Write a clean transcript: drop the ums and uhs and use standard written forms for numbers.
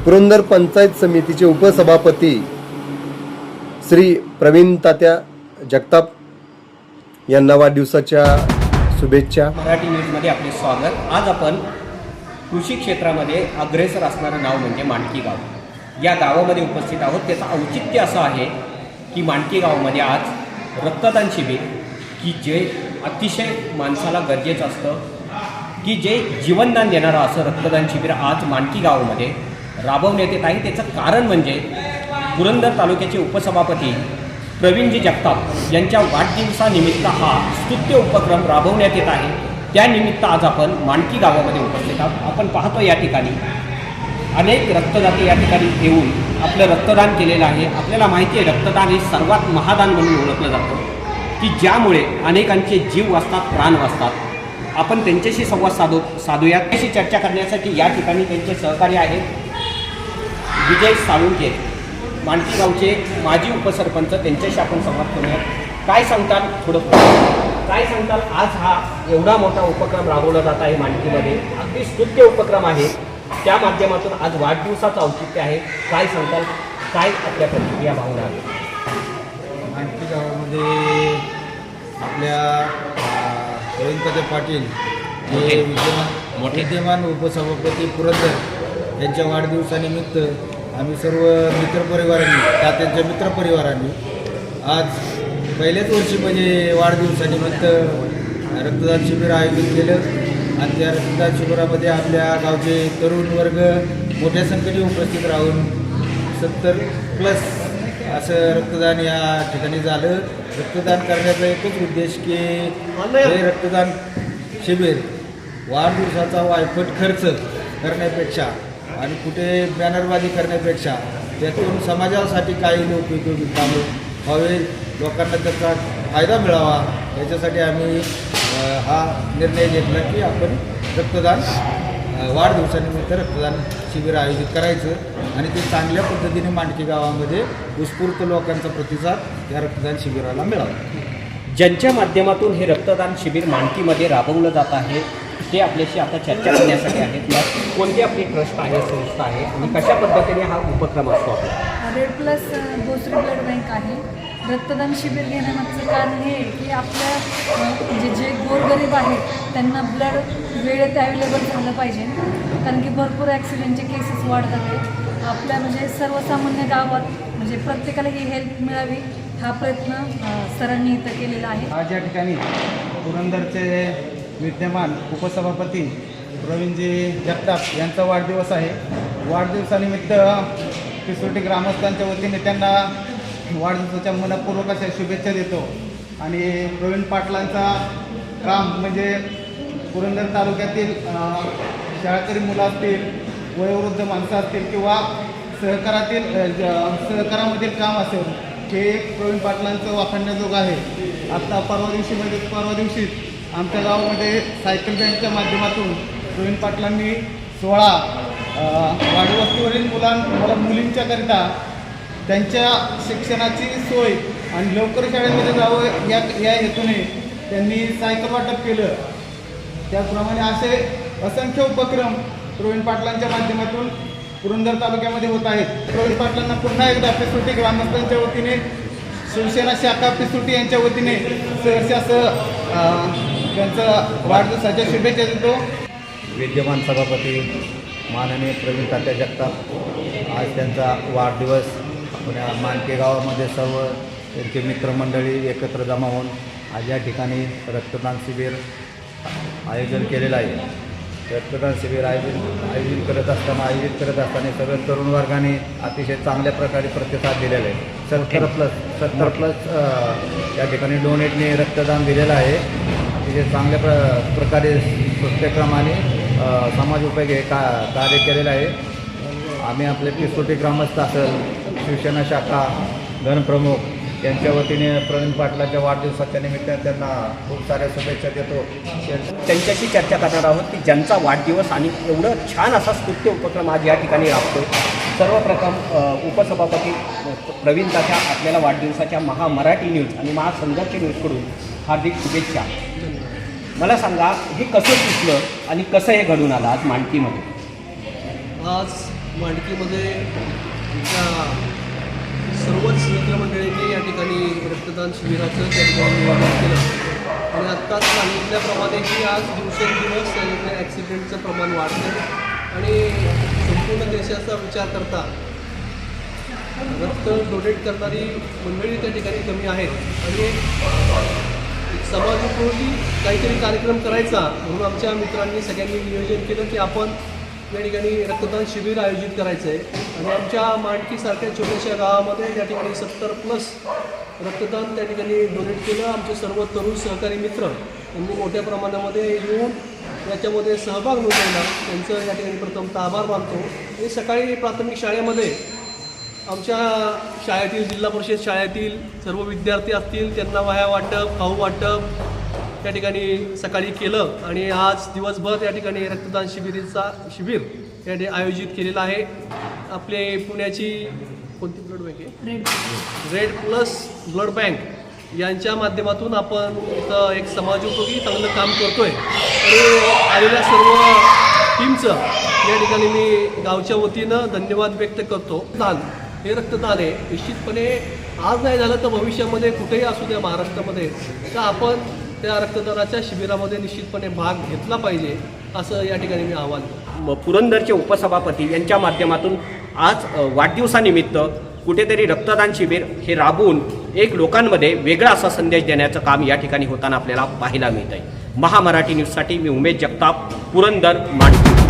पुरंदर पंचायत समितीचे उपसभापती श्री प्रवीण तात्या जगताप यांना वाढदिवसाच्या शुभेच्छा। मराठी न्यूजमध्ये आपले स्वागत। आज आपण कृषी क्षेत्रामध्ये अग्रेसर असणारं नाव म्हणजे मांडकी गाव या गावामध्ये उपस्थित आहोत। त्याचं औचित्य असं आहे की मांडकी गावामध्ये आज रक्तदान शिबिर की जे अतिशय माणसाला गरजेचं असतं की जे जीवनदान देणारं असं रक्तदान शिबिर आज मांडकी गावामध्ये राबवण्यात येत आहे। त्याचं कारण म्हणजे पुरंदर तालुक्याचे उपसभापती प्रवीणजी जगताप यांच्या वाढदिवसानिमित्त हा स्तुत्य उपक्रम राबवण्यात येत आहे। त्यानिमित्त आज आपण मांडकी गावामध्ये उपस्थित आहोत। आपण पाहतो या ठिकाणी अनेक रक्तदाते या ठिकाणी येऊन आपलं रक्तदान केलेलं आहे। आपल्याला माहिती आहे रक्तदान हे सर्वात महादान म्हणून ओळखलं जातं की ज्यामुळे अनेकांचे जीव वाचतात, प्राण वाचतात। आपण त्यांच्याशी संवाद साधूयात। त्याशी चर्चा करण्यासाठी या ठिकाणी त्यांचे सहकारी आहेत विजय साळुंके, मांडकी गावचे माजी उपसरपंच। त्यांच्याशी आपण संवाद करूयात। काय सांगताल, काय सांगताल, आज हा एवढा मोठा उपक्रम राबवला जात आहे मांडकीमध्ये, अगदी स्तुत्य उपक्रम आहे। त्या माध्यमातून आज वाढदिवसाचं औचित्य आहे। काय सांगताल, काय आपल्या प्रतिक्रिया भावना आहेत? मांडकी गावामध्ये आपल्या प्रवीण तात्या पाटील हे विद्यमान उपसभापती पुरंदर यांच्या वाढदिवसानिमित्त आम्ही सर्व मित्रपरिवारांनी, तात्यांच्या मित्रपरिवारांनी आज पहिल्याच वर्षी म्हणजे वाढदिवसानिमित्त रक्तदान शिबिर आयोजित केलं आणि त्या रक्तदान शिबिरामध्ये आपल्या गावचे तरुण वर्ग मोठ्या संख्येने उपस्थित राहून 70+ असं रक्तदान या ठिकाणी झालं। रक्तदान करण्याचा एकच उद्देश की हे रक्तदान शिबिर वाढदिवसाचा वायफट खर्च करण्यापेक्षा आणि कुठे बॅनरबाजी करण्यापेक्षा त्यातून समाजासाठी काही उपयोगी कामं व्हावे, लोकांना त्याचा फायदा मिळावा, याच्यासाठी आम्ही हा निर्णय घेतला की आपण रक्तदान वाढदिवसानिमित्त रक्तदान शिबिर आयोजित करायचं आणि ते चांगल्या पद्धतीने मांडकी गावामध्ये उत्स्फूर्त लोकांचा प्रतिसाद या रक्तदान शिबिराला मिळावा। ज्यांच्या माध्यमातून हे रक्तदान शिबिर मांडकीमध्ये राबवलं जात आहे ते आपल्याशी आता चर्चा करण्यासाठी आहेत। कोणती आपली ट्रस्ट आहे, संस्था आहे आणि कशा पद्धतीने हा उपक्रम असतो आपला? Red plus Bhosari blood bank आहे। रक्तदान शिबिर घेण्यामागचं कारण हे की आपल्या म्हणजे जे गोरगरीब आहेत त्यांना ब्लड वेळेत अवेलेबल झालं पाहिजे, कारण की भरपूर ॲक्सिडेंटचे केसेस वाढतात आहेत आपल्या म्हणजे सर्वसामान्य गावात, म्हणजे प्रत्येकाला ही हेल्प मिळावी हा प्रयत्न सरांनी इथं केलेला आहे। आज या ठिकाणी पुरंदरचे विद्यमान उपसभापती प्रवीणजी जगताप यांचा वाढदिवस आहे। वाढदिवसानिमित्त पिसोटी ग्रामस्थांच्या वतीने त्यांना वाढदिवसाच्या मनपूर्वक अशा शुभेच्छा देतो आणि प्रवीण पाटलांचा काम म्हणजे पुरंदर तालुक्यातील शाळकरी मुलं असतील, वयोवृद्ध माणसं असतील किंवा सहकारामधील काम असेल, हे एक प्रवीण पाटलांचं वाखाणण्याजोगं आहे। आत्ता परवा दिवशी आमच्या गावामध्ये सायकल बँकच्या माध्यमातून प्रवीण पाटलांनी 16 वाडवस्तीवरील मुलींच्याकरिता त्यांच्या शिक्षणाची सोय आणि लवकर शाळेमध्ये जावं या हेतूने त्यांनी सायकल वाटप केलं। त्याचप्रमाणे असे असंख्य उपक्रम प्रवीण पाटलांच्या माध्यमातून पुरंदर तालुक्यामध्ये होत आहेत। प्रवीण पाटलांना पुन्हा एकदा पिसोटी ग्रामस्थांच्या वतीने, शिवसेना शाखा पिसोटी यांच्या वतीने सहर्ष त्यांचा वाढदिवसाच्या शुभेच्छा देतो। विद्यमान सभापती माननीय प्रवीण तात्या जगताप आज त्यांचा वाढदिवस पुण्या मांडकी गावामध्ये सर्व त्यांचे मित्रमंडळी एकत्र जमा होऊन आज या ठिकाणी रक्तदान शिबिर आयोजन केलेलं आहे। रक्तदान शिबिर आयोजित करत असताना सगळ्या तरुण वर्गाने अतिशय चांगल्या प्रकारे प्रतिसाद दिलेला आहे। 70+ या ठिकाणी डोनेटने रक्तदान दिलेलं आहे। अतिशय चांगल्या प्रकारे प्रत्येक्रमाने समाजोपयोगी कार्य केलेलं आहे। आम्ही आपले पिसोटी ग्रामस्थ असेल, शिवसेना शाखा गणप्रमुख यांच्या वतीने प्रवीण पाटलाच्या वाढदिवसाच्या निमित्ताने त्यांना खूप साऱ्या शुभेच्छा देतो। त्यांच्याशी चर्चा करणार आहोत की ज्यांचा वाढदिवस आणि एवढं छान असा स्तुत्य उपक्रम आज या ठिकाणी राबतो। सर्वप्रथम उपसभापती प्रवीण तात्या आपल्याला वाढदिवसाच्या मराठी न्यूज आणि महासंघर्ष न्यूजकडून हार्दिक शुभेच्छा। मला सांगा, हे कसं सुचलं आणि कसं हे घडून आलं आज मांडकीमध्ये? आज मांडकीमध्ये आमच्या सर्वच मित्रमंडळींनी या ठिकाणी रक्तदान शिबिराचं त्या ठिकाणी नियोजन केलं आणि आत्ताच सांगितल्याप्रमाणे की आज दिवसेंदिवस त्याच्यामध्ये ॲक्सिडेंटचं प्रमाण वाढलं आणि संपूर्ण देशाचा विचार करता रक्त डोनेट करणारी मंडळी त्या ठिकाणी कमी आहेत आणि एक समाजोपयोगी काहीतरी कार्यक्रम करायचा म्हणून आमच्या मित्रांनी सगळ्यांनी नियोजन केलं की आपण या ठिकाणी रक्तदान शिबिर आयोजित करायचं आहे आणि आमच्या मांडकीसारख्या छोट्याशा गावामध्ये त्या ठिकाणी 70+ रक्तदान त्या ठिकाणी डोनेट केलं. आमचे सर्व तरुण सहकारी मित्र यांनी मोठ्या प्रमाणामध्ये येऊन याच्यामध्ये सहभाग नोंदवला. त्यांचं या ठिकाणी प्रथमतः आभार मानतो. आणि सकाळी प्राथमिक शाळेमध्ये आमच्या शाळेतील जिल्हा परिषद शाळेतील सर्व विद्यार्थी असतील त्यांना वह्या वाटप खाऊ वाटप त्या ठिकाणी सकाळी केलं आणि आज दिवसभर या ठिकाणी रक्तदान शिबिर या ठिकाणी आयोजित केलेलं आहे. आपले पुण्याची कोणती ब्लड बँक आहे? रेड प्लस ब्लड बँक यांच्या माध्यमातून आपण इथं एक समाजोपयोगी चांगलं काम करतोय आणि आलेल्या सर्व टीमचं या ठिकाणी मी गावच्या वतीनं धन्यवाद व्यक्त करतो. हे रक्तदान आहे. निश्चितपणे आज नाही झालं तर भविष्यामध्ये कुठेही असू द्या महाराष्ट्रामध्ये तर आपण त्या रक्तदानाच्या शिबिरामध्ये निश्चितपणे भाग घेतला पाहिजे असं या ठिकाणी मी आवाहन करतो. पुरंदरचे उपसभापती यांच्या माध्यमातून आज वाढदिवसानिमित्त कुठेतरी रक्तदान शिबिर हे राबवून एक लोकांमध्ये वेगळा असा संदेश देण्याचं काम या ठिकाणी होताना आपल्याला पाहायला मिळत आहे. महामराठी न्यूजसाठी मी उमेश जगताप, पुरंदर, मांडकी.